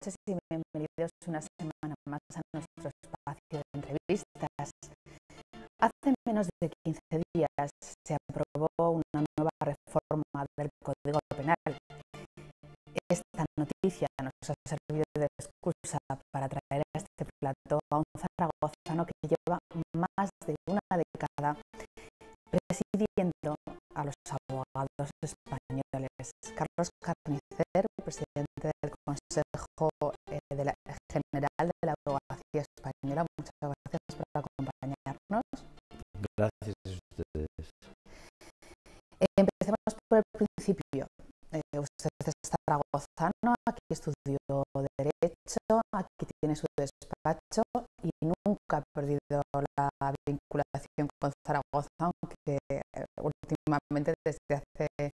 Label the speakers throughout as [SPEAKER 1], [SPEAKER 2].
[SPEAKER 1] noches y bienvenidos una semana más a nuestro espacio de entrevistas. Hace menos de 15 días se aprobó una nueva reforma del Código Penal. Esta noticia nos ha servido de excusa para traer a este plató a un zaragozano que lleva más de una década presidiendo a los abogados españoles. Carlos Carnicer, presidente del Consejo General de la Abogacía Española, muchas gracias por acompañarnos.
[SPEAKER 2] Gracias a ustedes.
[SPEAKER 1] Empecemos por el principio. Usted es zaragozano, aquí estudió Derecho, aquí tiene su despacho y nunca ha perdido la vinculación con Zaragoza, aunque últimamente desde hace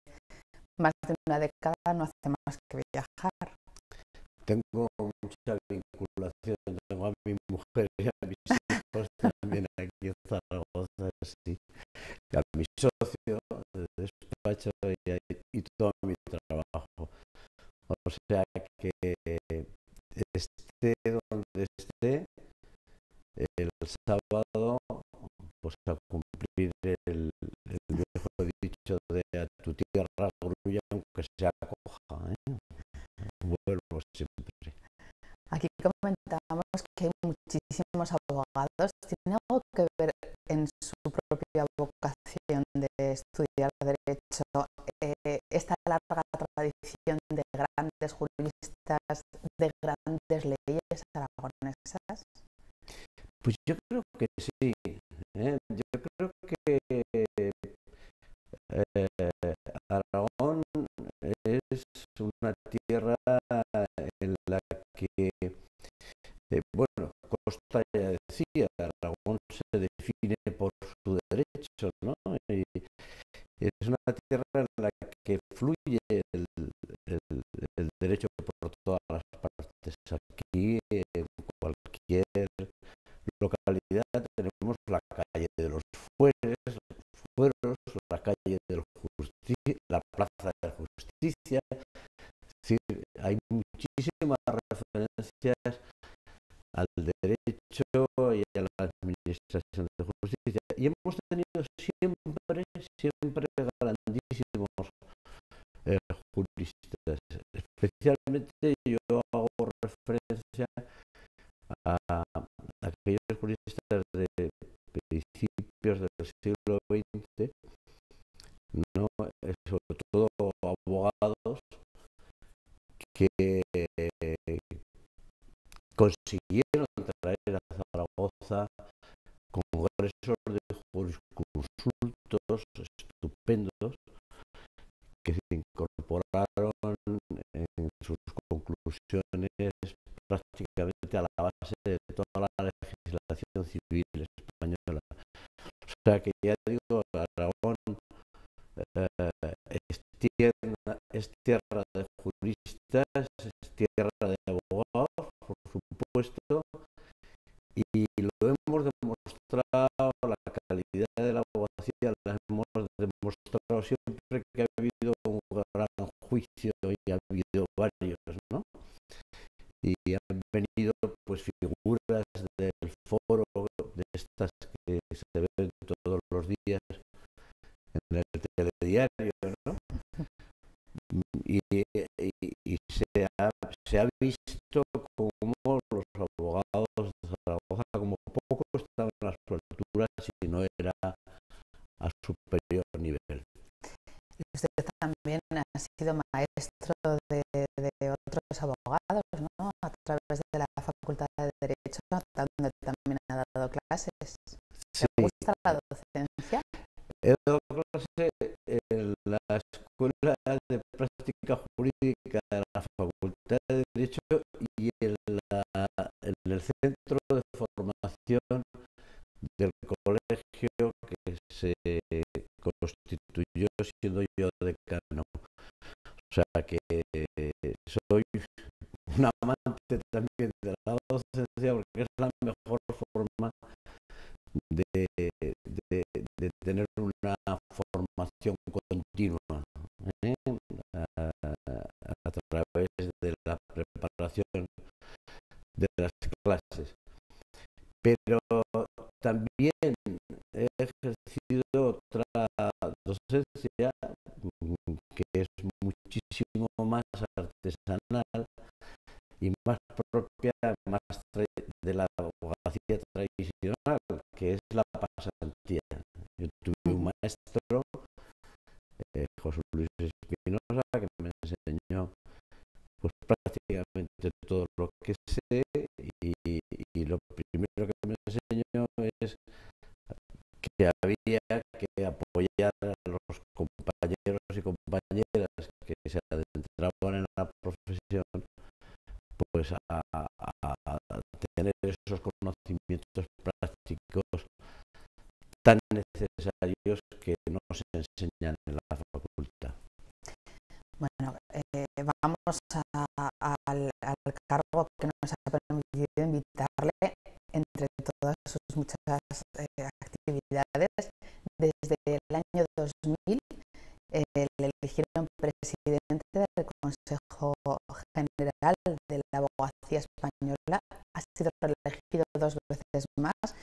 [SPEAKER 1] más de una década no hace más que viajar.
[SPEAKER 2] Tengo mucha vinculación, tengo a mi mujer y a mis hijos también aquí en Zaragoza, sí. Y a mi socio de despacho y todo mi trabajo. O sea que esté donde esté, el sábado pues a cumplir el viejo dicho de a tu tierra grulla aunque sea coja, ¿eh? Vuelvo siempre.
[SPEAKER 1] Aquí comentábamos que hay muchísimos abogados. ¿Tiene algo que ver en su propia vocación de estudiar Derecho esta larga tradición de grandes juristas, de grandes leyes aragonesas?
[SPEAKER 2] Pues yo creo que sí, ¿eh? Yo creo que Aragón es una tierra en la que, bueno, Costa ya decía, Aragón se define por su derecho, ¿no? Y es una tierra en la que fluye el derecho por todas las partes. Aquí, en cualquier localidad, tenemos la calle de los fueros, la calle de la plaza de justicia. Es decir, hay muchísimas referencias al derecho y a la administración de justicia. Y hemos tenido siempre grandísimos juristas. Especialmente yo hago referencia a aquellos juristas de principios del siglo XX, ¿no? Sobre todo abogados que consiguieron traer a Zaragoza congresos de jurisconsultos estupendos que se incorporaron en sus conclusiones prácticamente a la base de toda la legislación civil española. O sea que ya digo, Aragón es tierra de juristas, es tierra de abogados, por supuesto, y lo hemos demostrado, la calidad de la abogacía la hemos demostrado siempre que ha habido un gran juicio y ha habido varios, ¿no? Y han venido pues figuras del foro, de estas que se ven todos los días en el telediario, ¿no? Y se ha visto como los abogados de Zaragoza, como poco estaban a las alturas si no era a superior nivel.
[SPEAKER 1] Usted también ha sido maestro de otros abogados, ¿no? A través de la Facultad de Derecho, donde también ha dado clases.
[SPEAKER 2] Sí.
[SPEAKER 1] ¿Le gusta la docencia?
[SPEAKER 2] He dado clase en la Escuela de Práctica Jurídica de la Facultad de Derecho y en el Centro de Formación del colegio que se constituyó siendo yo decano. O sea que soy un amante también de la docencia porque es la mejor forma de tener una formación continua, ¿eh? A través de la preparación de las clases. Pero también he ejercido otra docencia que es muchísimo más artesanal y más propia, más de la abogacía tradicional, que es la pasantía. Yo tuve un maestro, José Luis Espinosa, que me enseñó pues prácticamente todo lo que sé, y lo primero que me enseñó es que había que apoyar a los compañeros y compañeras que se adentraban en la profesión, pues a tener esos conocimientos prácticos tan necesarios que no se enseñan en la facultad.
[SPEAKER 1] Bueno, vamos al cargo que nos ha permitido invitarle entre todas sus muchas actividades. Desde el año 2000 le eligieron presidente del Consejo General de la Abogacía Española. Ha sido reelegido 2 veces más.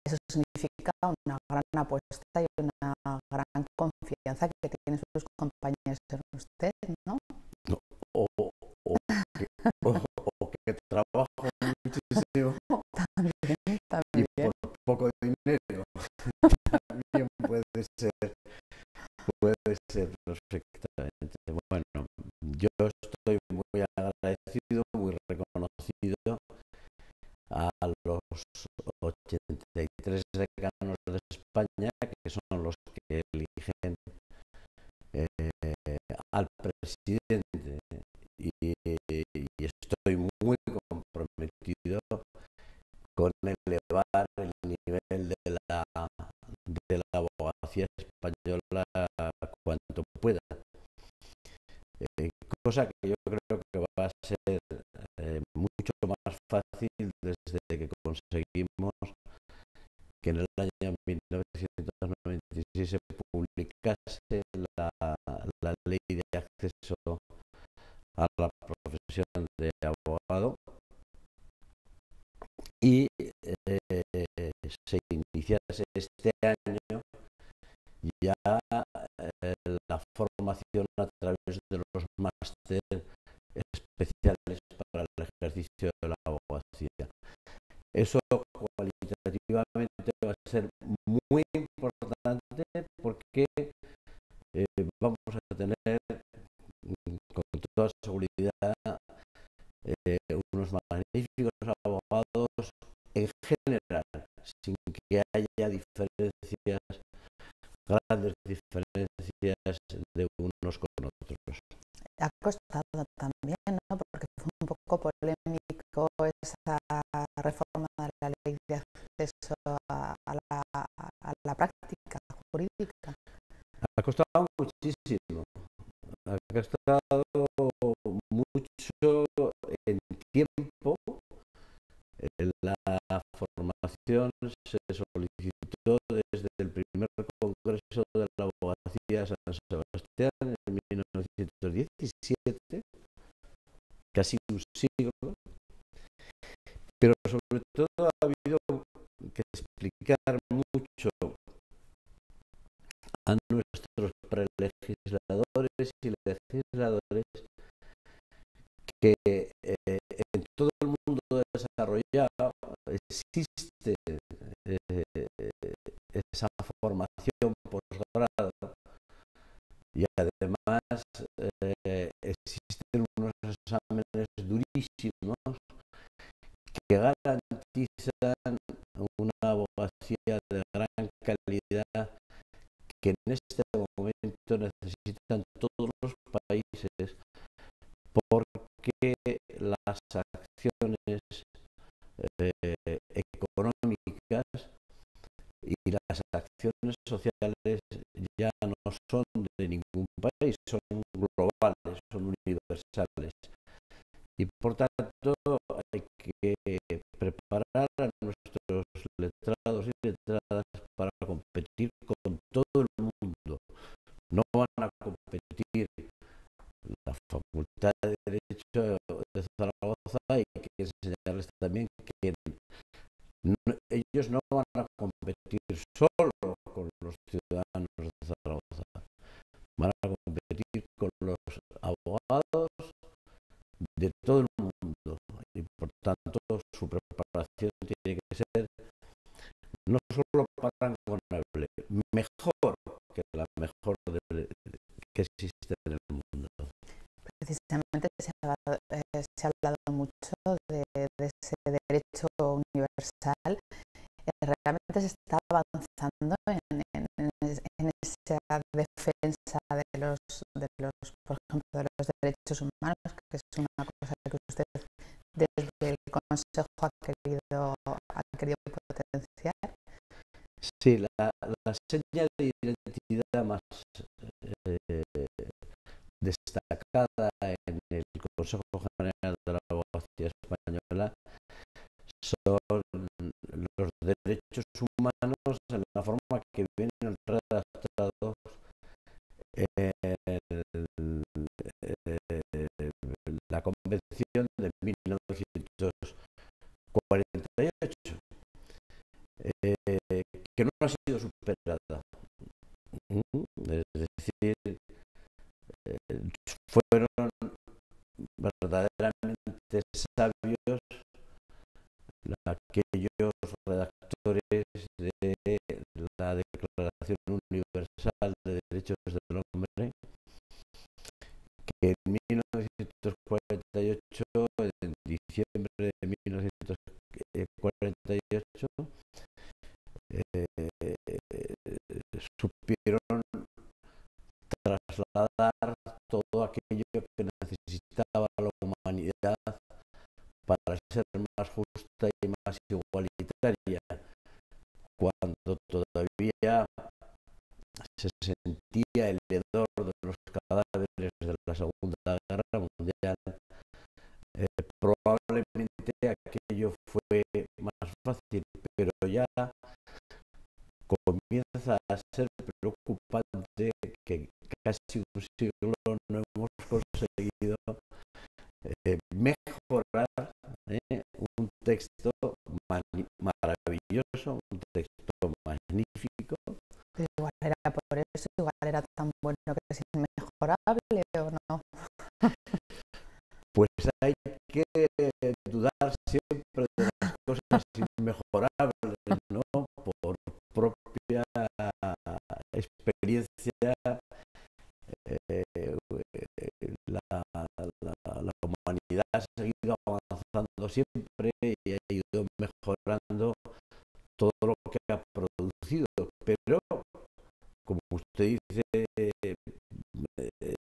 [SPEAKER 1] Eso significa una gran apuesta y una gran confianza que tienen sus compañeros en usted, ¿no?
[SPEAKER 2] O que trabajo muchísimo
[SPEAKER 1] También.
[SPEAKER 2] Y por poco dinero. También puede ser perfectamente. Bueno, yo estoy muy agradecido, muy reconocido a los 83 decanos de España, que son los que eligen al presidente, y estoy muy comprometido con elevar el nivel de la abogacía española cuanto pueda, cosa que yo creo que va a ser mucho más fácil desde que conseguimos que en el año 1996 se publicase la ley de acceso a la profesión de abogado y se iniciase este año ya la formación a través de los másteres especiales para el ejercicio de la abogacía. Eso cualitativamente va a ser muy importante porque vamos a tener con toda seguridad unos magníficos abogados en general, sin que haya diferencias, grandes diferencias de unos con otros.
[SPEAKER 1] Ha costado también, ¿no? Porque fue un poco polémico esa reforma de la ley de acceso a la práctica jurídica.
[SPEAKER 2] Ha costado muchísimo, ha costado mucho en tiempo. La formación se solicitó desde el primer Congreso de la Abogacía de San Sebastián en 1917, casi un siglo, pero sobre todo ha habido que explicar mucho a nuestros prelegisladores y legisladores que en todo el mundo desarrollado existe esa formación posgrado y además existen unos exámenes durísimos que garantizan una abogacía de gran calidad que en este momento necesitan todos los países, porque las acciones económicas y las acciones sociales ya no son de ningún país, son globales, son universales. Y por tanto hay que preparar a nuestros letrados y letradas para competir con todo el mundo. No van a competir la Facultad de Derecho de Zaragoza y que enseñarles también que ellos no van a competir solo con los ciudadanos de Zaragoza, van a competir con los abogados de todo el mundo y por tanto su preparación tiene que ser no solo paragonable, mejor que la mejor que existe en el mundo.
[SPEAKER 1] Precisamente se ha hablado mucho de ese derecho universal. Realmente se está avanzando en esa defensa de los, por ejemplo, de los derechos humanos, que es una cosa que usted desde el Consejo ha querido potenciar.
[SPEAKER 2] Sí, la seña de identidad más destacada en el Consejo General de la Abogacía Española son los derechos humanos en la forma que vienen redactados la Convención de 1948, que no ha sido superada. Es decir, fueron verdaderamente sabios aquellos redactores de la Declaración Universal de Derechos del Hombre, que en 1948, en diciembre de 1948, supieron trasladar todo aquello que necesitaba la humanidad para ser más justa y más igualitaria, cuando todavía se sentía el hedor de los cadáveres de la Segunda Guerra Mundial. Probablemente aquello fue más fácil, pero ya comienza a ser preocupante que casi un siglo no hemos conseguido mejorar un texto maravilloso, un texto magnífico.
[SPEAKER 1] Pero igual era por eso, igual era tan bueno que es inmejorable, ¿o no?
[SPEAKER 2] Pues hay que dudar siempre de las cosas inmejorables, ¿no? Por propia experiencia, la humanidad ha seguido avanzando siempre y ha ido mejorando todo lo que ha producido, pero como usted dice,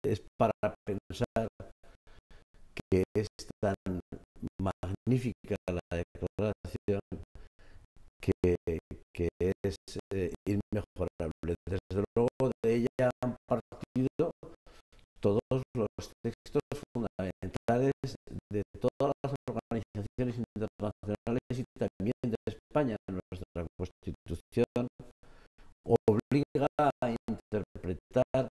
[SPEAKER 2] es para pensar que es tan magnífica la declaración que es inmejorable. Desde luego de ella han partido todos los textos fundamentales de todas las organizaciones internacionales y también de España. Nuestra Constitución obliga a interpretar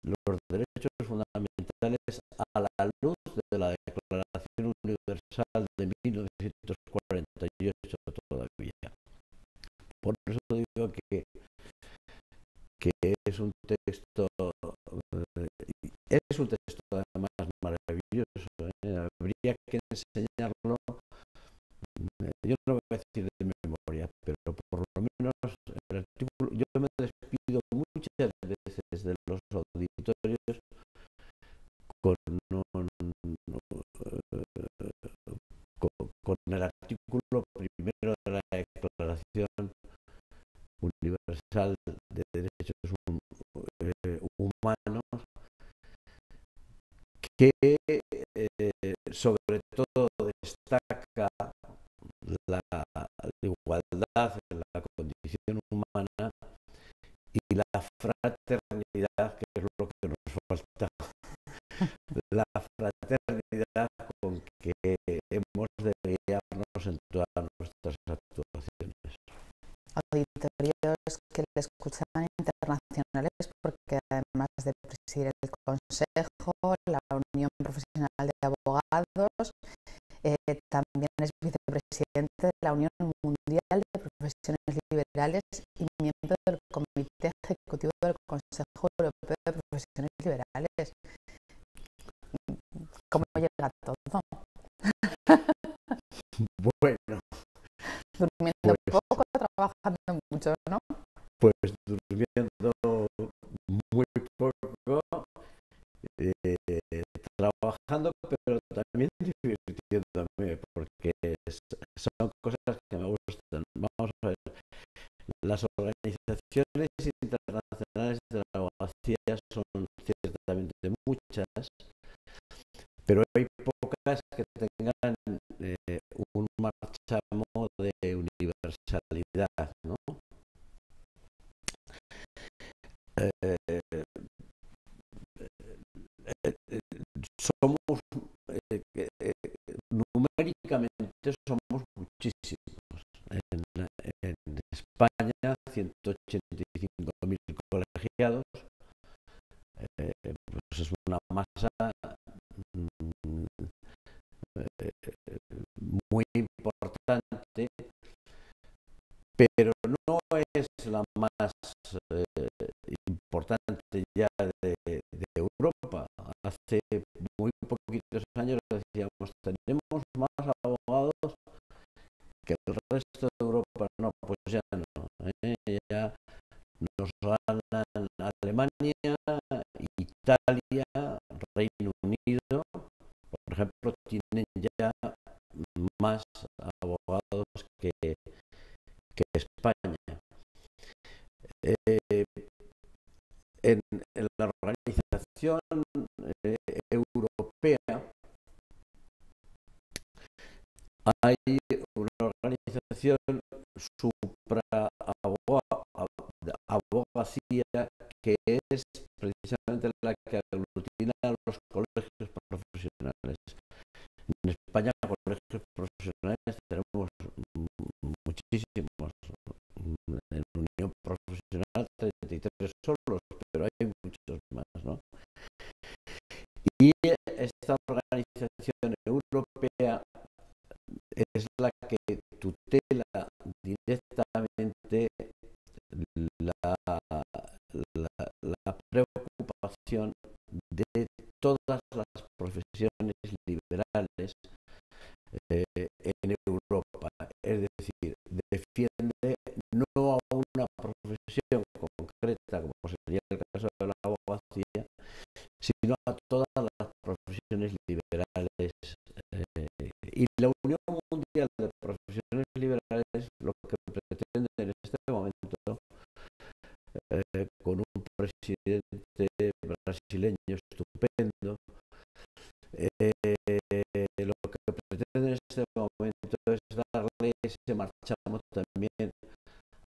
[SPEAKER 2] los derechos fundamentales a la luz de la Declaración Universal de 1948 todavía. Por eso digo que es un texto además maravilloso. Habría que enseñarlo. Yo no voy a decir de memoria, pero por lo menos el artículo, yo me despido muchas veces de los auditorios con el artículo primero de la Declaración Universal de Derechos Humanos, que sobre todo destaca la igualdad, la condición humana y la fraternidad, que es lo que nos falta. La fraternidad con que hemos de guiarnos en todas nuestras actuaciones.
[SPEAKER 1] Auditorios que le escuchan internacionales, porque además de presidir el Consejo, la Unión Profesional de Abogados, también es vicepresidente de la Unión Mundial de Profesiones Liberales y miembro del Comité Ejecutivo del Consejo Europeo de Profesiones Liberales. ¿Cómo llega todo?
[SPEAKER 2] Bueno,
[SPEAKER 1] Durmiendo
[SPEAKER 2] pues,
[SPEAKER 1] poco, trabajando mucho, ¿no?
[SPEAKER 2] pues durmiendo muy poco, trabajando, pero también divirtiéndome, porque son cosas que me gustan. Vamos a ver, las organizaciones internacionales de la abogacía son ciertamente muchas, pero hay pocas que tengan un marchamo de universalidad, ¿no? Somos numéricamente somos muchísimos. En España, 185.000 colegiados, pues es una masa muy importante, pero no es la más importante ya de Europa. Hace muy poquitos años decíamos, tenemos más abogados que el resto de Europa. No, pues ya no. Ya nos ganan Alemania, Italia, Reino Unido, por ejemplo, tienen ya más abogados que España. En la organización europea hay una organización abogacía que es precisamente la que aglutina a los colegios profesionales. En España, colegios profesionales tenemos muchísimos. En Unión Profesional 33 solos, pero hay muchos más, ¿no? Y esta organización europea es la que tutela directamente la preocupación de todas las profesiones liberales en Europa. Es decir, defiende no a una profesión concreta, como sería el caso de la abogacía, sino a todas las profesiones liberales. Y la Unión Mundial de Profesiones Liberales lo que pretende en este momento, con un presidente brasileño estupendo, lo que pretende en este momento es darle ese marchamo también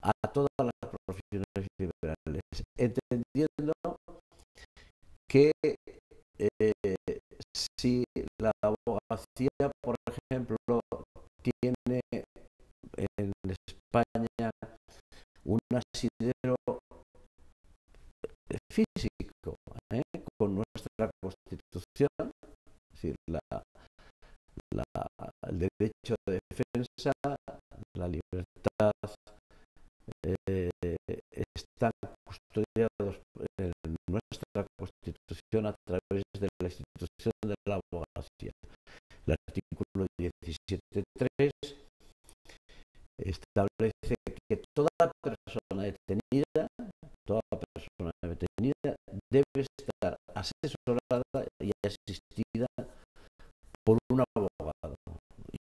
[SPEAKER 2] a todas las profesiones liberales, entendiendo que si la abogacía, por ejemplo, tiene en España un asidero físico, con nuestra Constitución, es decir, el derecho de defensa, la libertad, están custodiados en nuestra Constitución a través de la institución de la abogacía. El artículo 17.3 establece que toda persona detenida debe estar asesorada y asistida por un abogado.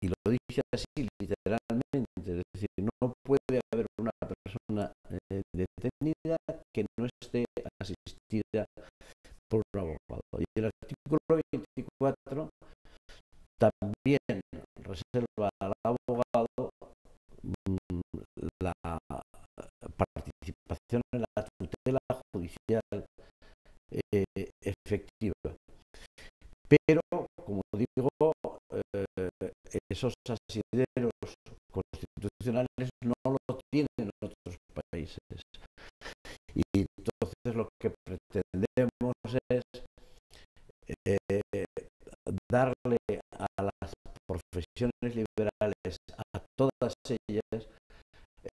[SPEAKER 2] Y lo dice así literalmente, es decir, no puede haber una persona detenida que no esté asistida por un abogado. Y el artículo 24 también reserva al abogado la participación en la tutela judicial efectiva. Pero, como digo, esos asideros constitucionales no lo tienen otros países. Y entonces lo que pretendemos es darle a las profesiones liberales, a todas ellas,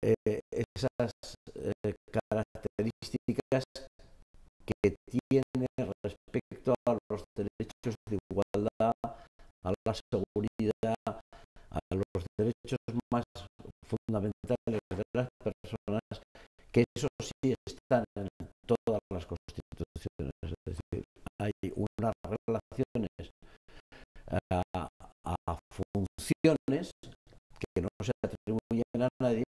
[SPEAKER 2] esas características que tiene respecto a los derechos de igualdad, a la seguridad, a los derechos más fundamentales de las personas, que eso sí están en todas las constituciones. Es decir, hay unas relaciones a funciones que no se atribuyen a nadie,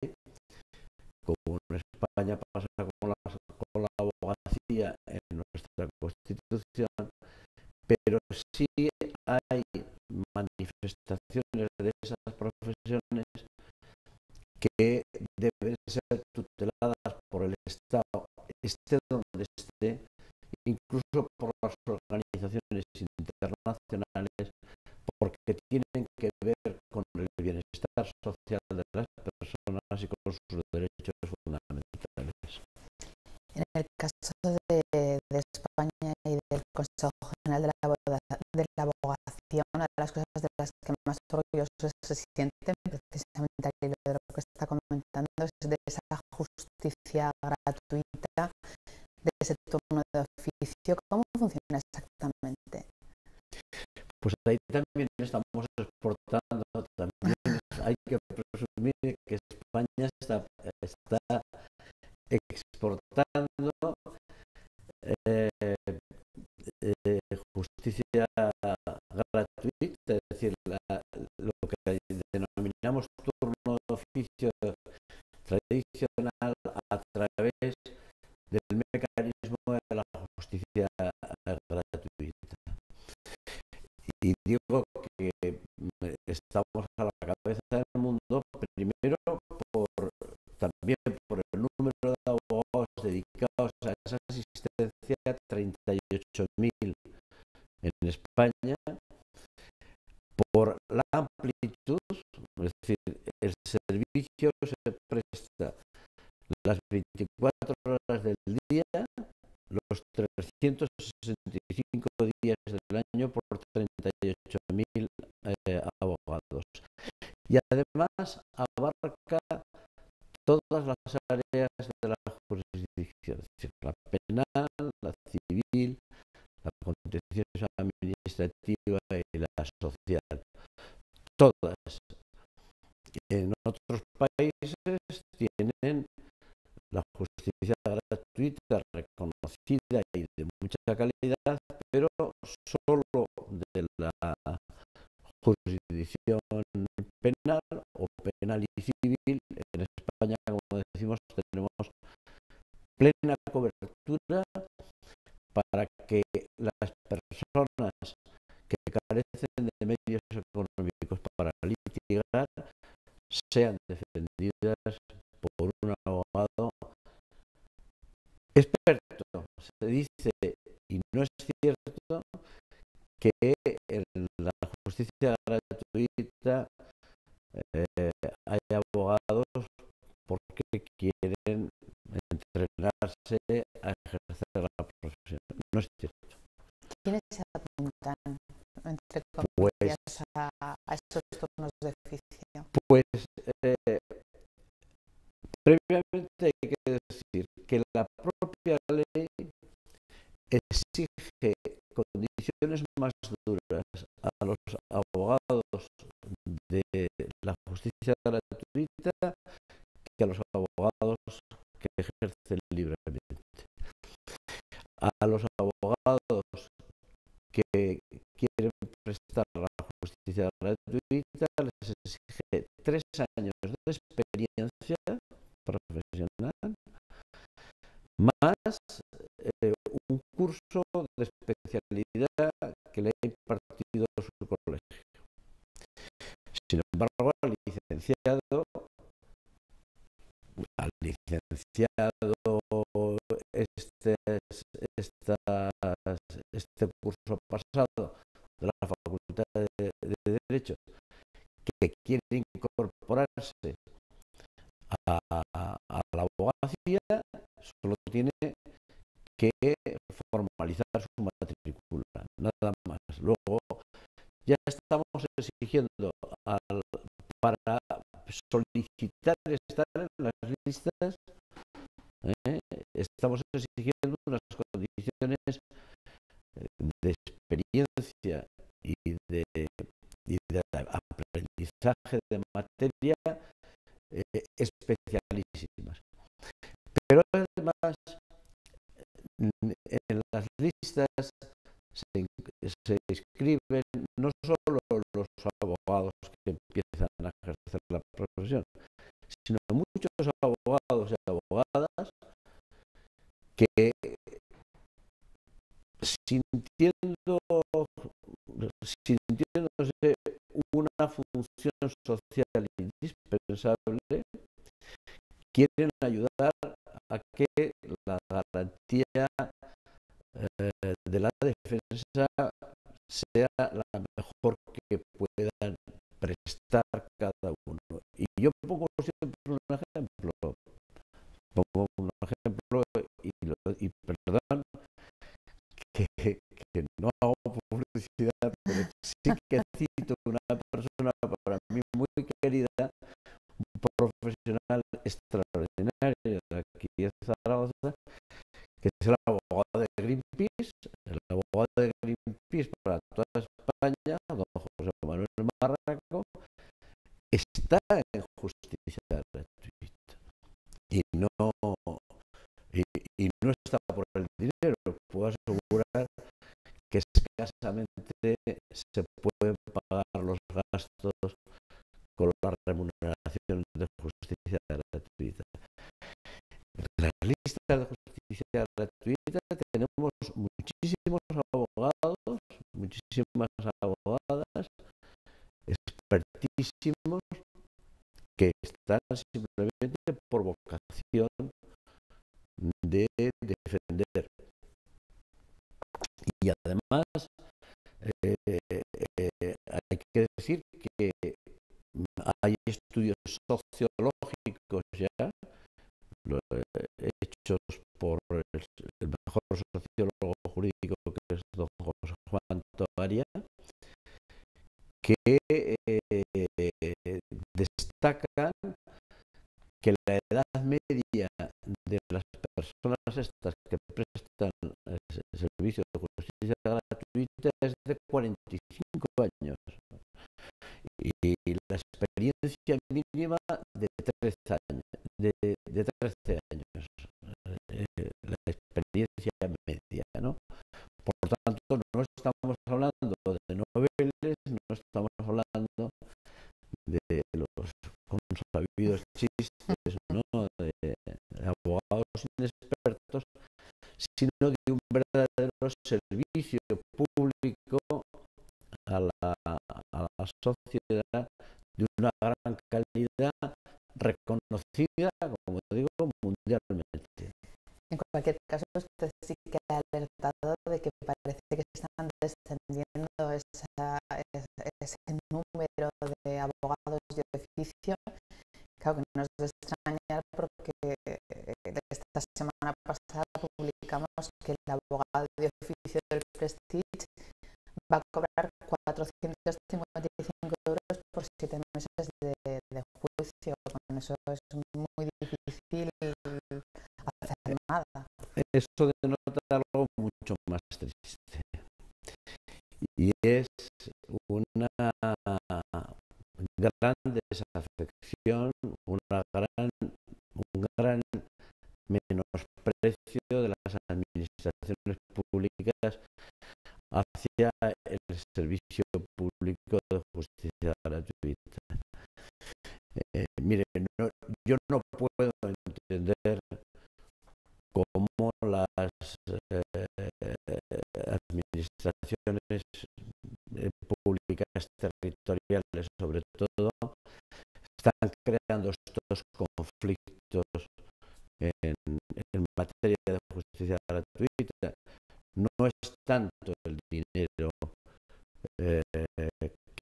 [SPEAKER 2] como en España pasa con la abogacía en nuestra Constitución, pero sí hay manifestaciones de esas profesiones que deben ser tuteladas por el Estado, esté donde esté, incluso por las organizaciones internacionales, porque tienen que ver con el bienestar social de las personas y con sus derechos fundamentales.
[SPEAKER 1] En el caso de España y del Consejo General de la Abogación, una de las cosas de las que más orgullosos se sienten, precisamente al hilo de lo que está comentando, es de esa justicia gratuita, de ese turno de oficio. ¿Cómo funciona exactamente?
[SPEAKER 2] Pues ahí también estamos exportando, también hay que presumir que España está exportando justicia gratuita, es decir, lo que denominamos turno de oficio tradicional a través del mecanismo de la justicia gratuita. Y digo que estamos a la cabeza del mundo, primero también por el número de abogados dedicados a esa asistencia, 38.000 en España, por la amplitud, es decir, el servicio se presta las 24 horas del día, los 365 días del año por 38.000 abogados. Y además abarca todas las áreas de la jurisdicción, es decir, la penal, la civil, la contenciosa administrativa y la social. Todas. En otros países tienen la justicia gratuita reconocida y de mucha calidad, pero solo de la jurisdicción penal o penal y civil. En España, como decimos, tenemos plena cobertura para que las personas que carecen de medios económicos para litigar sean defendidas por un abogado experto. Se dice, y no es cierto, que en la justicia gratuita hay abogados porque quieren entrenarse a ejercer la profesión. No es cierto.
[SPEAKER 1] ¿Quiénes se apuntan, entre
[SPEAKER 2] Pues,
[SPEAKER 1] comillas, a esos turnos de oficio?
[SPEAKER 2] pues previamente hay que decir que la propia ley exige condiciones más duras a los abogados de la justicia gratuita que a los abogados que ejercen libremente. A los abogados que quieren prestar la justicia gratuita les exige 3 años de experiencia profesional más un curso de especialidad que le ha impartido su colegio. Sin embargo, al licenciado este curso pasado de la Facultad de Derecho, que quiere incorporarse a la abogacía, solo tiene que formalizar su matrícula, nada más. Luego ya estamos exigiendo a solicitar estar en las listas, estamos exigiendo unas condiciones de experiencia y de aprendizaje de materia especialísimas. Pero además, en las listas se inscriben no solo los abogados que empiezan a ejercer la profesión, sino muchos abogados y abogadas que, sintiéndose una función social indispensable, quieren ayudar a que la garantía de la defensa sea la mejor que puedan prestar cada uno. Y yo pongo siempre un ejemplo, y perdón que no hago publicidad, pero sí que cito una persona para mí muy querida, un profesional extraordinario de aquí de Zaragoza, que es el abogado de Greenpeace, para toda España, don José Manuel Marraco, está en justicia gratuita y no está por el dinero. Puedo asegurar que escasamente se pueden pagar los gastos con la remuneración de justicia gratuita. En la lista de justicia gratuita tenemos muchísimas abogadas, expertísimos, que están simplemente por vocación de defender. Y además hay que decir que hay estudios sociológicos ya, hechos por el mejor sociólogo jurídico, que es don José Juan Togaria, que destacan que la edad media de las personas estas que prestan servicio de justicia gratuita es de 45 años y la experiencia mínima de 13 años. La experiencia media, ¿no? Por lo tanto, no estamos hablando de noveles, no estamos hablando de los consabidos chistes, ¿no? de abogados inexpertos, sino de un verdadero servicio público a la sociedad de una gran calidad, reconocida, como digo, mundialmente.
[SPEAKER 1] En cualquier caso, usted sí que ha alertado de que parece que están descendiendo ese número de abogados de oficio. Claro que no es de extrañar, porque esta semana pasada publicamos que el abogado de oficio del Prestige va a cobrar 455 euros por 7 meses de juicio. Con eso es muy difícil hacer nada.
[SPEAKER 2] Eso denota algo mucho más triste, y es una gran desafección, un gran menosprecio de las administraciones públicas hacia el servicio público de justicia gratuita. Mire, yo no puedo entender cómo las administraciones públicas territoriales, sobre todo, están creando estos conflictos en materia de justicia gratuita. No es tanto el dinero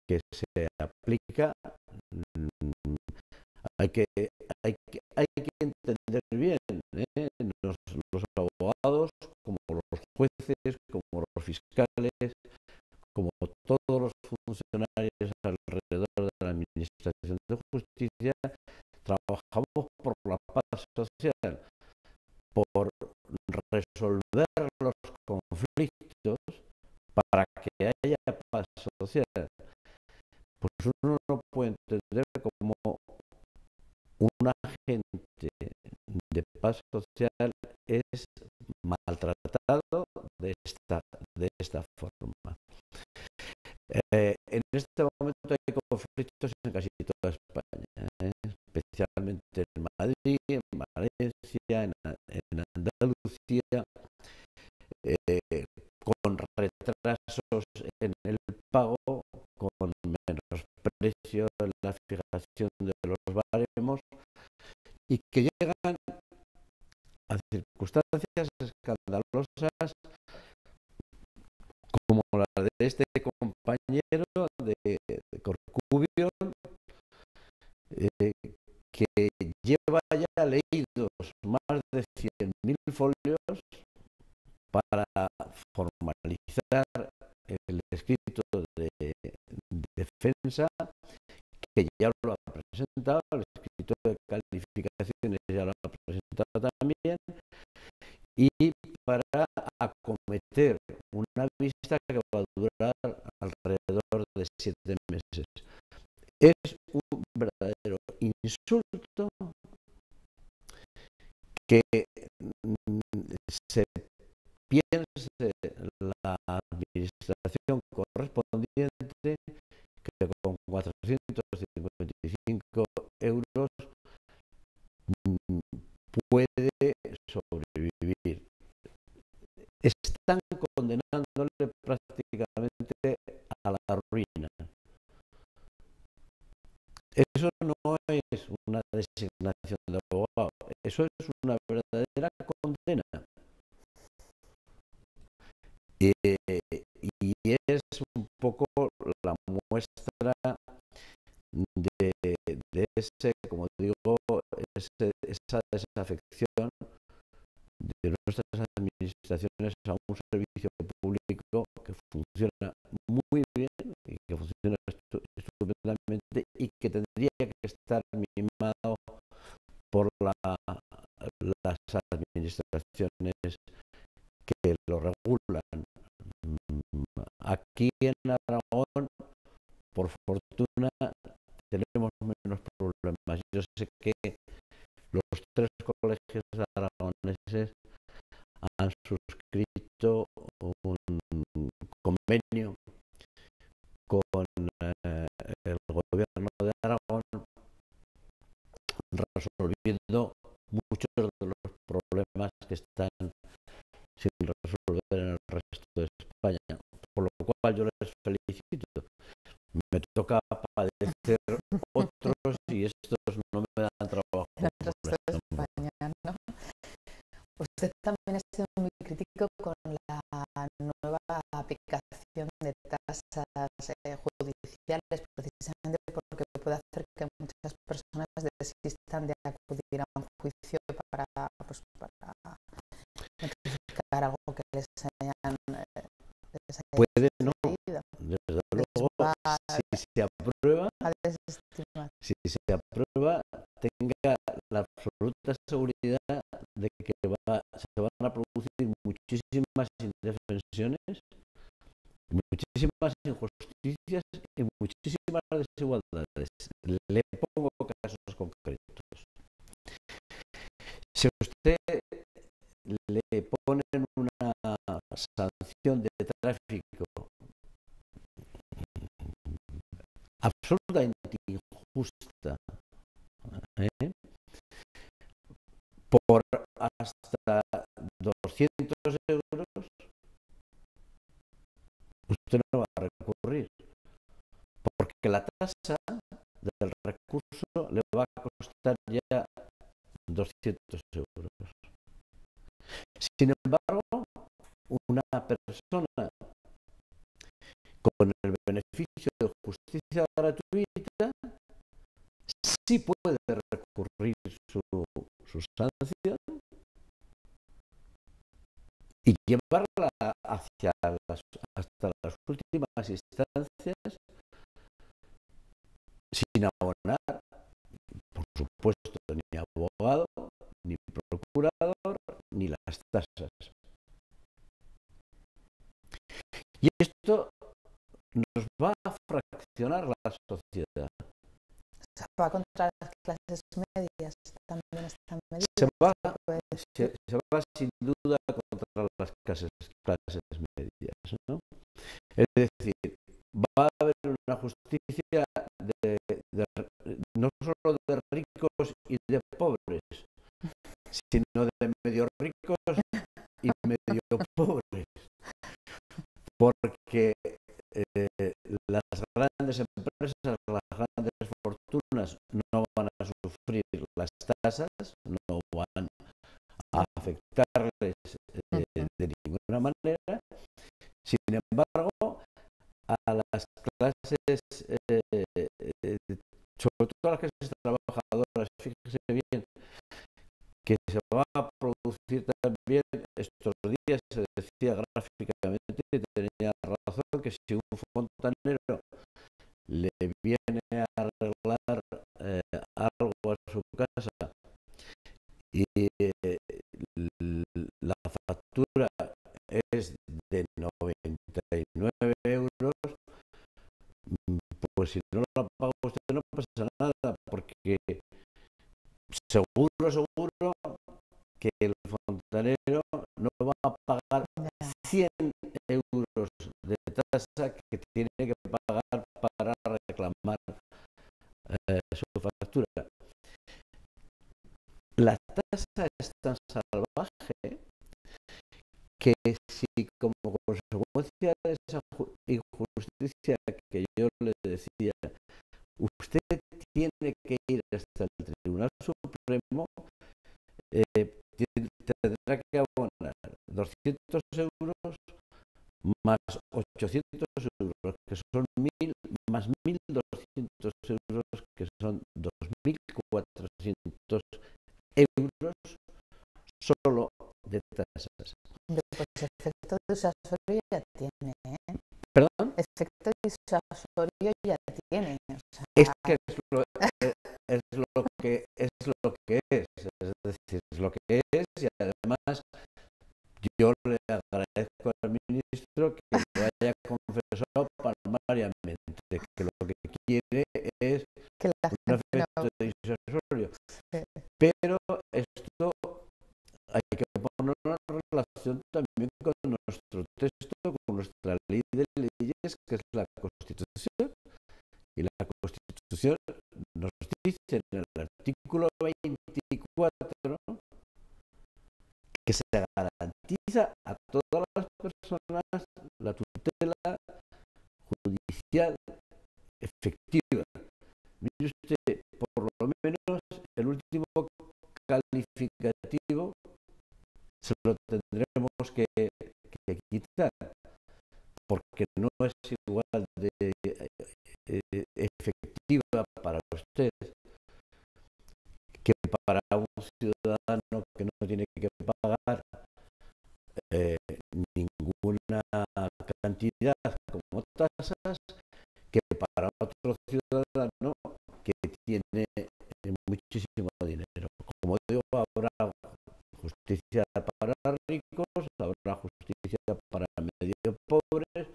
[SPEAKER 2] que se aplica. Hay que entender bien, los abogados, como los jueces, como los fiscales, como todos los funcionarios alrededor de la administración de Justicia trabajamos por la paz social, por resolver los conflictos para que haya paz social. Pues uno no puede entender como un agente de paz social es maltratado de esta forma. En este momento hay conflictos en casi toda España, especialmente en Madrid, en Valencia, en Andalucía, con retrasos en el pago, con menosprecio en la fijación de los baremos y que llegan a circunstancias escandalosas como la de este compañero de Corcubion, que lleva ya leídos más de 100.000 folios para formalizar el escrito de defensa, que ya lo ha presentado, el escrito de calificaciones ya lo ha presentado también, y para acometer una vista que va a durar alrededor de 7 meses. Es un verdadero insulto que se piense la administración correspondiente que con 455 euros puede sobrevivir. Están condenándole prácticamente a la ruina. Eso no es una designación de abogado, eso es una verdadera condena. Y es un poco la muestra de ese, como digo, esa desafección de nuestras administraciones a un servicio público que funciona muy bien y que funciona estupendamente y que tendría que estar mimado por las administraciones que lo regulan. Aquí en Aragón, por fortuna, tenemos menos problemas. Yo sé que los 3 colegios aragoneses han suscrito un convenio con el gobierno de Aragón, resolviendo muchos de los problemas que están sin resolver en el resto de España, por lo cual yo les felicito. Me toca padecer otros y estos no me dan trabajo.
[SPEAKER 1] En el resto de España, ¿no? Usted también ha sido muy crítico con la nueva aplicación de tasas judiciales, precisamente porque puede hacer que muchas personas desistan de acudir a un juicio para notificar algo que les hayan
[SPEAKER 2] puede no, desde luego, si se aprueba, tenga la absoluta seguridad de que se van a producir muchísimas indefensiones, muchísimas injusticias y muchísimas desigualdades. Le pongo casos concretos. Si usted le ponen una sanción de tráfico absolutamente injusta, por hasta 200 euros, usted no va a recurrir, porque la tasa del recurso le va a costar ya 200 euros. Sin embargo, una persona con el beneficio de justicia gratuita sí puede recurrir su sanción y llevarla hasta las últimas instancias sin abonar las tasas. Y esto nos va a fraccionar la sociedad.
[SPEAKER 1] Se va contra las clases medias, también están medidas.
[SPEAKER 2] Se va sin duda contra las clases medias, ¿no? Es decir, va a haber una justicia no solo de ricos y de pobres, sino de medio ricos y medio pobres, porque las grandes empresas, las grandes fortunas no van a sufrir las tasas, no van a afectarles de ninguna manera. Sin embargo, a las clases, sobre todo a las clases trabajadoras, fíjese bien que se va a producir también estos días, se decía gráficamente, y tenía razón, que si un fontanero le viene a arreglar algo a su casa y la factura es de 99 euros, pues si no la paga usted no pasa nada, porque seguro que el fontanero no va a pagar 100 euros de tasa que tiene que pagar para reclamar su factura. La tasa es tan salvaje que si como consecuencia de esa injusticia que yo le decía, usted tiene que ir hasta el Tribunal Supremo, tendrá que abonar 200 euros más 800 euros, que son 1.000, más 1.200 euros, que son 2.400 euros solo de tasas.
[SPEAKER 1] Pues efecto disuasorio ya tiene, ¿eh?
[SPEAKER 2] ¿Perdón?
[SPEAKER 1] Efecto disuasorio ya tiene. O sea,
[SPEAKER 2] es que es lo que es, es decir, es lo que es, y además yo le agradezco al ministro que lo haya confesado palmariamente, que lo que quiere es un efecto disuasorio. Pero esto hay que poner una relación también con nuestro texto, con nuestra ley de leyes, que es la Constitución. Y la Constitución nos dice en el artículo 24 que se garantiza a todas las personas la tutela judicial efectiva. Mire usted, por lo menos el último calificativo se lo tendremos que quitar, porque no es igual de efectiva para usted que para un ciudadano que no tiene que pagar ninguna cantidad como tasas, que para otro ciudadano que tiene muchísimo dinero. Como digo, habrá justicia para ricos, habrá justicia para medio pobres,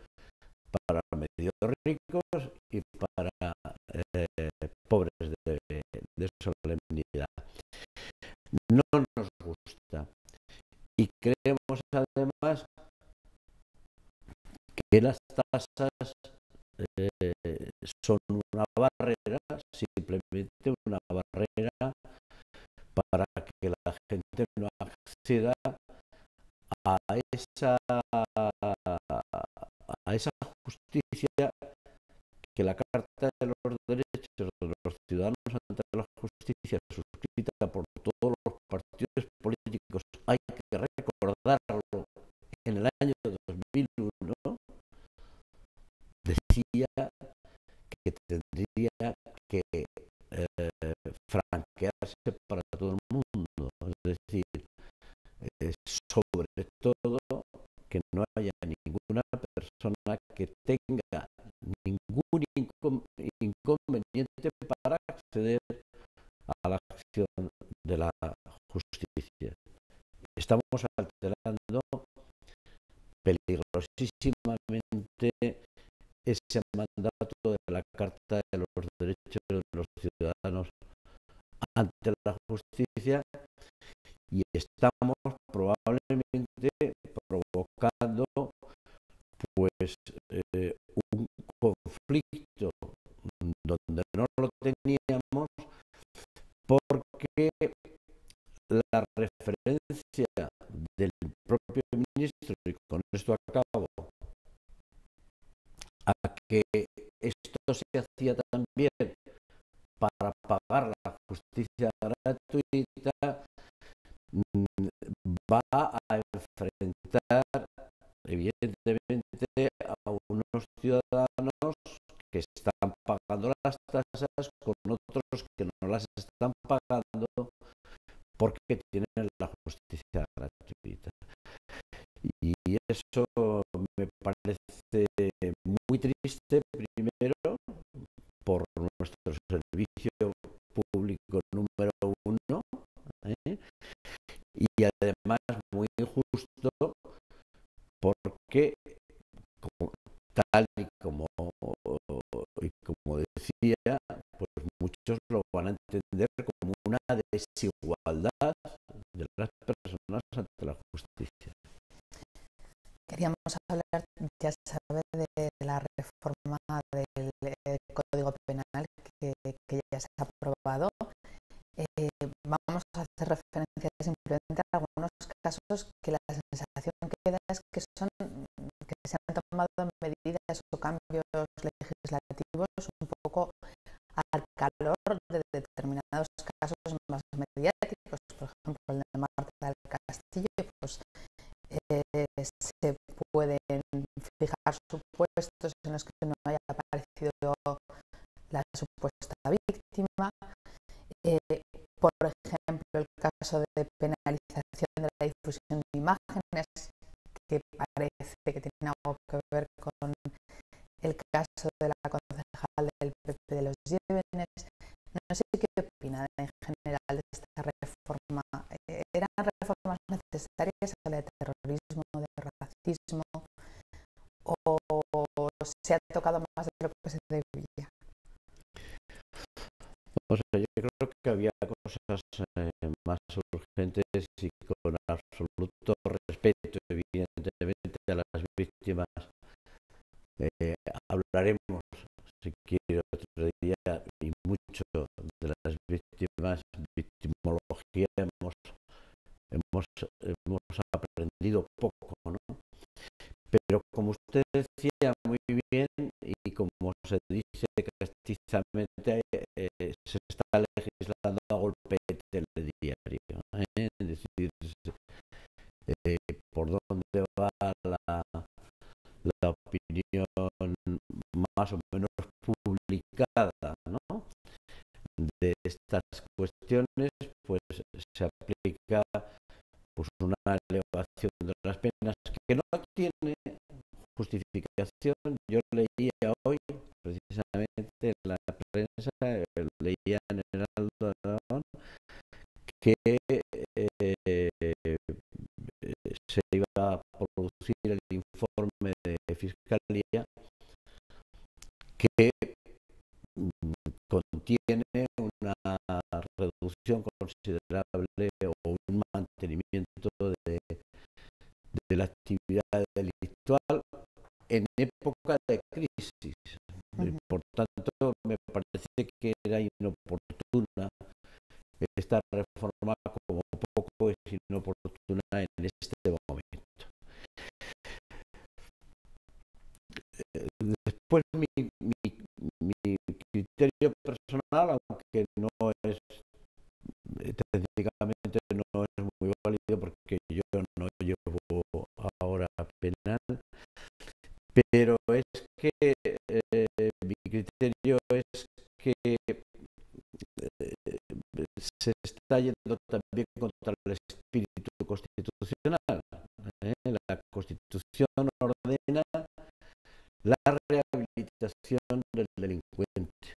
[SPEAKER 2] para medio ricos y para pobres de solemnidad. No nos gusta. Y creemos además que las tasas son una barrera, simplemente una barrera para que la gente no acceda a esa justicia que la Carta de los Derechos de los Ciudadanos ante la Justicia, suscrita por todos los partidos políticos, hay que recordarlo, en el año 2001, decía que tendría que franquearse para todo el mundo, es decir, sobre todo que no haya ninguna persona que tenga ningún inconveniente para acceder a la acción de la justicia. estamos alterando peligrosísimamente ese mandato de la Carta de los Derechos de los Ciudadanos ante la justicia, y estamos probablemente provocando pues un conflicto donde no lo teníamos, porque la referencia del propio ministro, y con esto acabo, a que esto se hacía también para pagar la justicia gratuita, va a enfrentar evidentemente a unos ciudadanos que están pagando las tasas con otros que no las están pagando porque tienen la justicia gratuita. Y eso me parece muy triste, primero, por nuestro servicio público número uno, y además muy injusto, porque tal y como decía, pues muchos lo van a entender como una desigualdad de las personas ante la justicia.
[SPEAKER 1] Queríamos hablar, ya sabe, de la reforma del Código Penal que ya se ha aprobado. Vamos a hacer referencia simplemente a algunos casos que la sensación que da es que se han tomado medidas o cambios legislativos un poco al calor de determinados casos más mediáticos. Por ejemplo, el de Marta del Castillo, pues se pueden fijar supuestos en los que no haya aparecido la supuesta víctima. Por ejemplo, el caso de penalización de la difusión de imágenes, que parece que tiene algo que ver con el caso de la concejal del PP de Los Llévenes. No sé qué opina en general de esta reforma. ¿Eran reformas necesarias? ¿Se habla de terrorismo, de racismo, o se ha tocado más de lo que se debía?
[SPEAKER 2] O sea, yo creo que había cosas más urgentes, y con absoluto respeto, evidentemente, a las víctimas. Hablaremos, si quiere, otro día, y mucho de las víctimas. Victimología hemos aprendido poco, ¿no? Pero como usted decía muy bien, y como se dice castizamente, se está legislando a golpe de telediario, es decir, por dónde va la opinión más o menos publicada, ¿no?, de estas cuestiones, pues se aplica pues una elevación de las penas que no tiene justificación. Yo leía hoy, precisamente en la prensa, leía en el Heraldo de Aragón, que se iba a producir el informe de Fiscalía que contiene una reducción considerable o un mantenimiento de la actividad delictual en época de crisis. Por tanto, me parece que era inoportuna esta reforma, como poco es inoportuna en este momento. Después, mi criterio personal, aunque no es técnicamente no es muy válido porque yo no llevo ahora penal, pero es que mi criterio es que se está yendo también contra el espíritu constitucional. La Constitución ordena la rehabilitación del delincuente,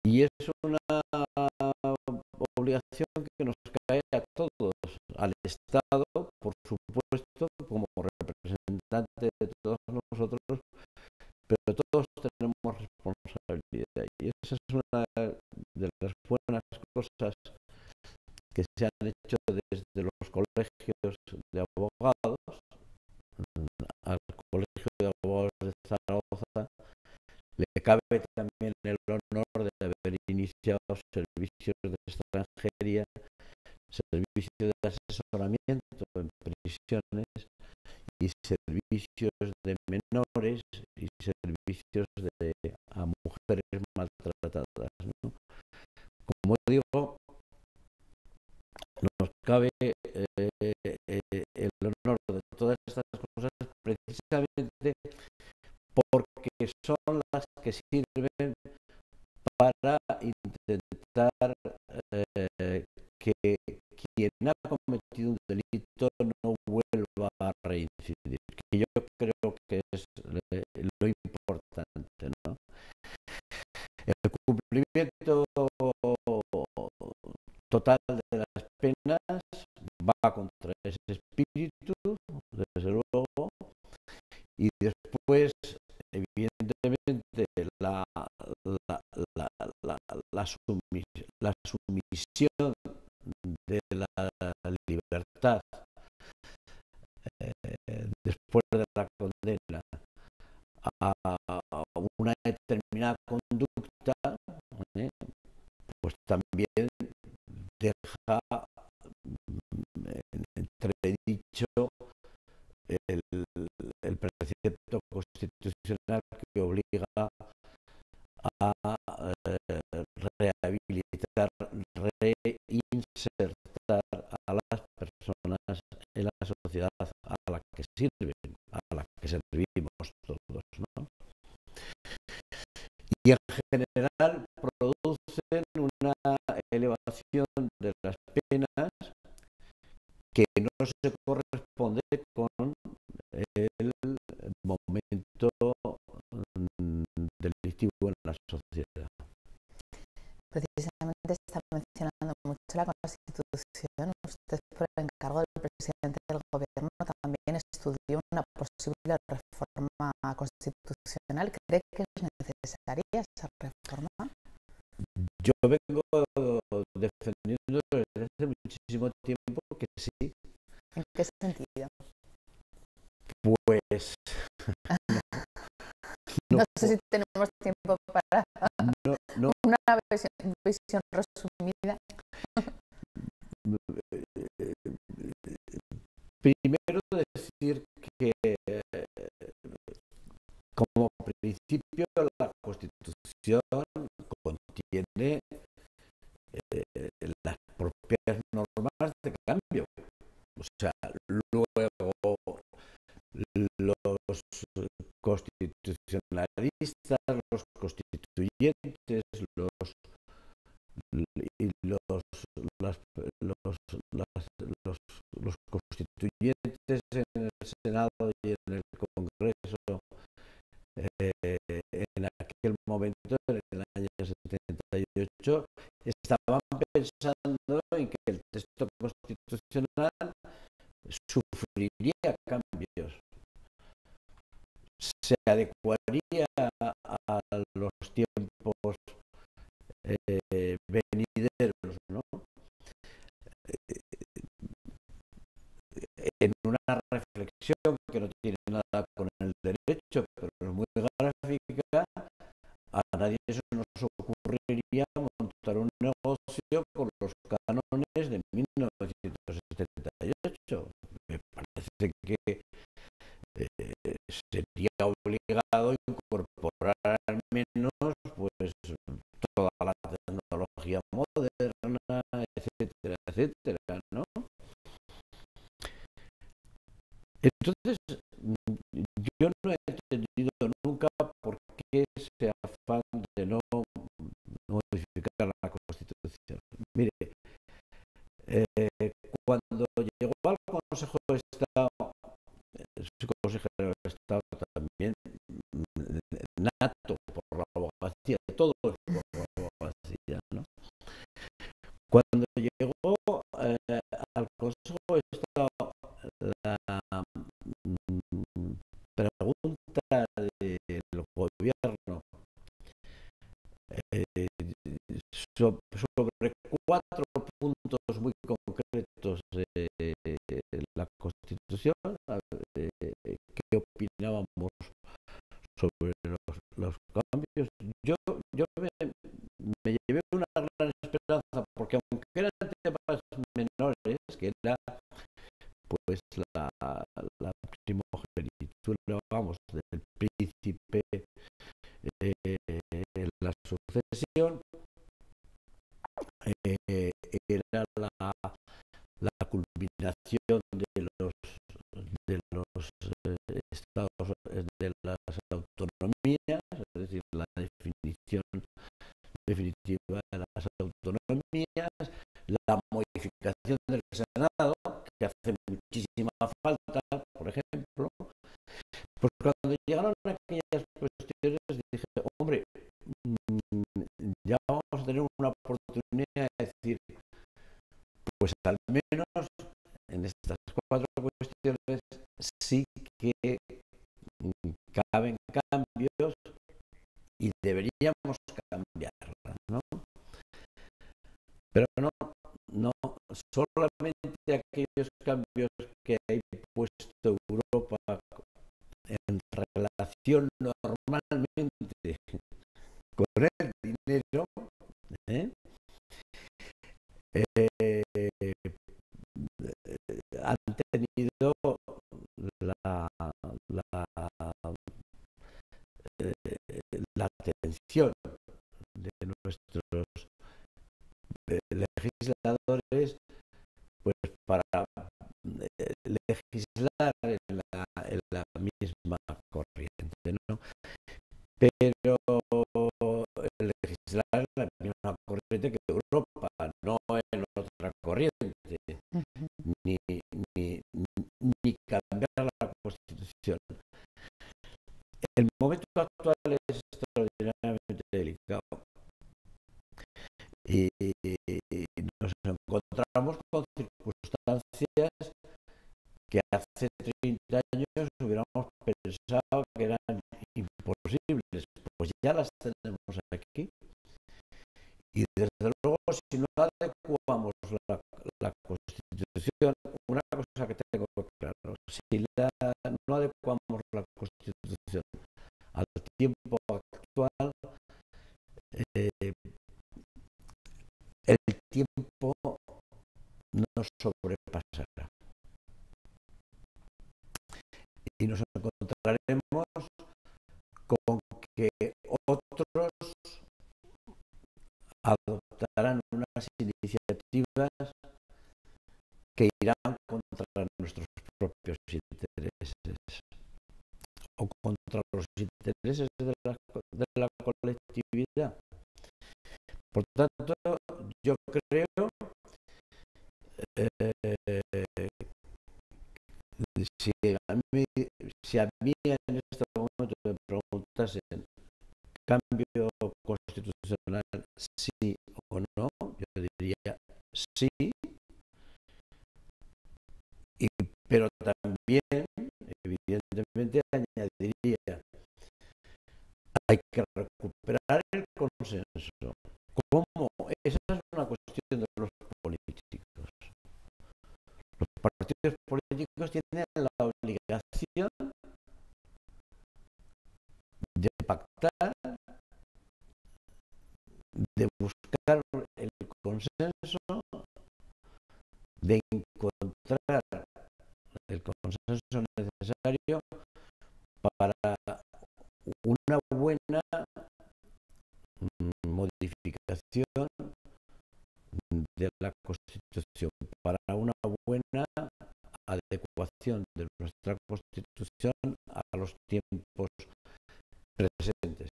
[SPEAKER 2] y es una obligación que nos cae a todos, al Estado, por supuesto, como representante de todos nosotros, pero todos tenemos responsabilidad. Y esa es una de las buenas cosas que se han hecho desde los colegios de abogados. Al Colegio de Abogados de Zaragoza le cabe también el honor de haber iniciado servicios de extranjería, servicios de asesoramiento en prisiones y servicios de menores y servicios a mujeres maltratadas, ¿no? Como digo, nos cabe el honor de todas estas cosas precisamente porque son las que sirven para intentar que quien ha cometido un delito no vuelva a reincidir, que yo creo que es lo importante, ¿no? El cumplimiento total de las penas va contra ese espíritu, desde luego, y después, evidentemente, la sumisión de la libertad después de la condena a una determinada conducta, pues también deja entredicho el precepto constitucional que obliga a rehabilitar, reinsertar a las personas en la sociedad a la que sirven, a la que servimos todos, ¿no? Y en general producen una elevación de las penas que no se corresponde con el momento delictivo en la sociedad.
[SPEAKER 1] Precisamente está mencionando mucho la Constitución. Usted, por encargo del presidente del Gobierno, también estudió una posible reforma constitucional. ¿Cree que es necesaria esa reforma?
[SPEAKER 2] Yo vengo defendiendo desde hace muchísimo tiempo que sí.
[SPEAKER 1] ¿En qué sentido?
[SPEAKER 2] Pues
[SPEAKER 1] no sé si tenemos tiempo para una visión resumida.
[SPEAKER 2] Primero decir que como principio la Constitución contiene las propias normas de cambio. O sea, luego los constitucionalistas, los constituyentes, los constituyentes en el Senado y en el Congreso en aquel momento, en el año 78, estaban pensando en que el texto constitucional sufriría cambios, se adecuaría a los tiempos venideros, ¿no? En una reflexión que no tiene nada con el derecho, pero es muy gráfica, a nadie se nos ocurriría montar un negocio con los cánones de 1978. Me parece que sería obligado incorporar al menos pues toda la tecnología moderna, etcétera, etcétera, ¿no? Entonces, yo no he entendido nunca por qué ese afán de no modificar la Constitución. Mire, cuando llegó al Consejo de Estado, su consejero de Estado también, nato por la abogacía, todo por la abogacía, ¿no? Cuando llegó al Consejo de Estado sobre 4 puntos muy concretos de la Constitución, qué opinábamos sobre los cambios. Yo me llevé una gran esperanza, porque aunque eran temas menores, que era pues la primogenitura, vamos, del príncipe, la sucesión, era la culminación de los estados, de las autonomías, es decir, la definición definitiva de las autonomías, la modificación del Senado, que hace muchísima falta, por ejemplo. Pues cuando llegaron aquellas cuestiones dije, hombre, ya vamos a tener una oportunidad de decir, pues al menos en estas 4 cuestiones sí que caben cambios y deberíamos cambiarlas, ¿no? Pero no solamente aquellos cambios que ha puesto Europa en relación normalmente con el dinero, han tenido la atención de nuestros legisladores, pues para legislar en la misma corriente, ¿no? Pero legislar en la misma corriente que Europa, no en otra corriente, ni cambiar la Constitución. El momento actual es extraordinariamente delicado y nos encontramos con circunstancias que hace 30 años hubiéramos pensado que eran imposibles, pues ya las tenemos aquí. Y desde luego, si no adecuamos la Constitución, una cosa que tengo claro, si no adecuamos la Constitución al tiempo actual, el tiempo nos sobrepasará. Y nos encontraremos con que otros adoptarán unas iniciativas que irán contra nuestros propios intereses o contra los intereses de la colectividad. Por tanto, yo creo, si a mí en este momento me preguntasen cambio constitucional sí o no, yo diría sí, pero también evidentemente añadiría, hay que recuperar el consenso. ¿Cómo? Esa es una cuestión de los políticos. Los partidos políticos tienen la obligación de pactar, de buscar el consenso, de encontrar el consenso necesario para una buena modificación de la Constitución, para una buena adecuación de nuestra Constitución a los tiempos presentes.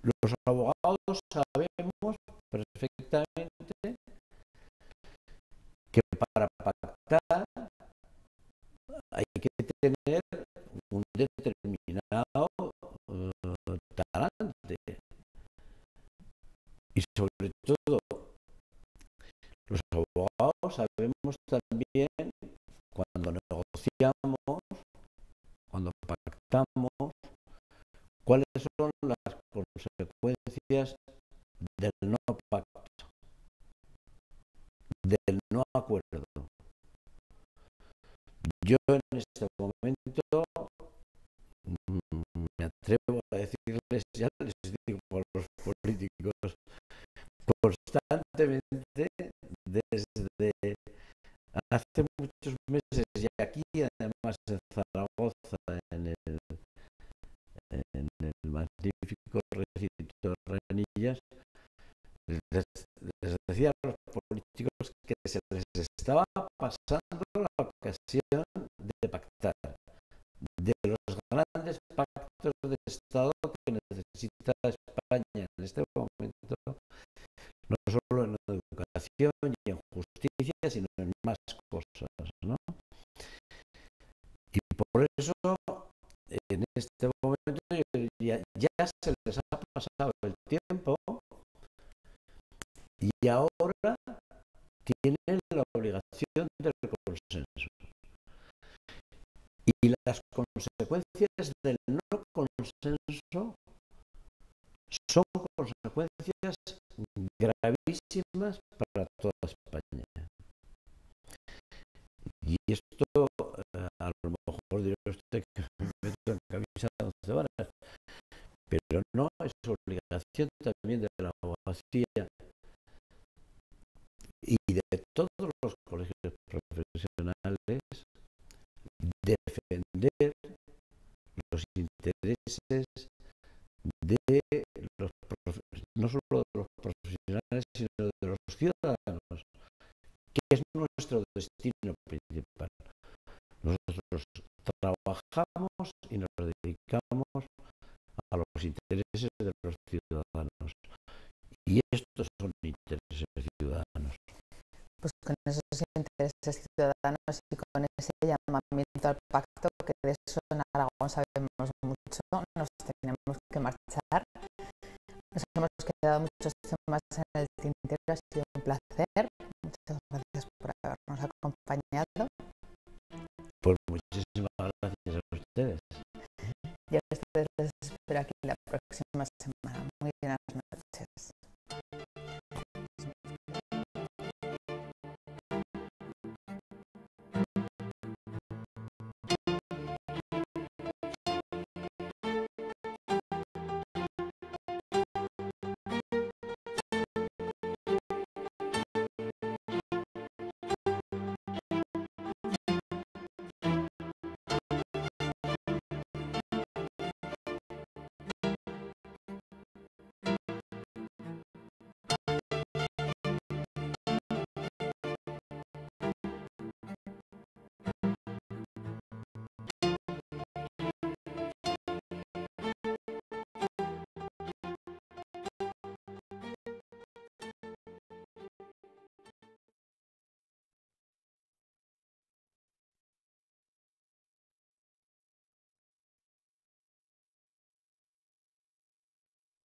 [SPEAKER 2] Los abogados sabemos perfectamente que para pactar hay que tener un determinado talante y sobre todo los abogados sabemos también cuando negociamos, cuando pactamos, cuáles son las consecuencias del no pacto, del no acuerdo. Yo en este momento me atrevo a decirles, ya les digo a los políticos, constantemente, desde hace muchos meses y aquí además en Zaragoza, en el magnífico recinto de Renillas, les decía a los políticos que se les estaba pasando la ocasión de pactar, de los grandes pactos de Estado que necesita España en este momento, no solo en educación y en justicia, sino en más cosas, ¿no? Y por eso, en este momento, ya se les ha pasado el tiempo y ahora tienen la obligación del consenso. Y las consecuencias del no consenso son consecuencias gravísimas para toda España. Y esto, a lo mejor dirá usted que me meto en camisa de 11 varas, pero no, es obligación también de la abogacía y de todos los colegios profesionales defender los intereses de no solo de los profesionales, sino de los ciudadanos, que es nuestro destino principal. Nosotros trabajamos y nos dedicamos a los intereses de los ciudadanos. Y estos son intereses ciudadanos.
[SPEAKER 1] Pues con esos intereses ciudadanos y con ese llamamiento al pacto, que de eso en Aragón sabemos mucho, nos tenemos que marchar. Nos hemos quedado muchos temas en el tintero, ha sido un placer. Muchas gracias por habernos acompañado.
[SPEAKER 2] Pues muchísimas gracias a ustedes.
[SPEAKER 1] Y a ustedes les espero aquí la próxima semana.